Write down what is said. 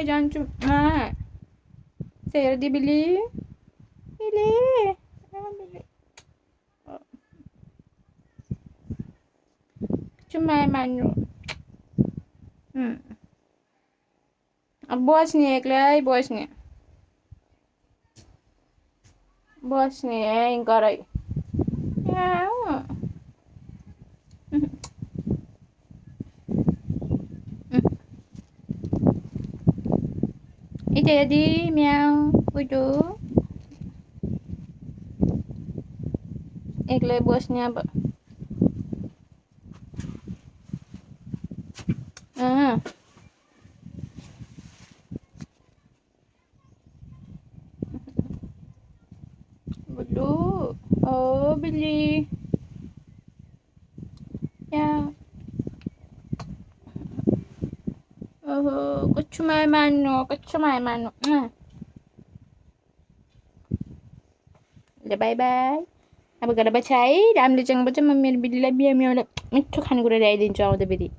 जान्छु चाहिँ हेरिदिए बिली बिली चुम्माए मान्नु अब बस्ने एक्लै बस्ने गरै इत्यादि म्याउ उठो एक्लै बस्ने अब बुल्लु ओ बिल्ली यहाँ ओहो कच्छुमाय मान्नु ल बाई बाई अब घर बच्चा है राम्रोसँग बच्चा म मेरो बिल्लीलाई बिहा मिठो खानेकुरा ल्याइदिन्छु आउँदा फेरि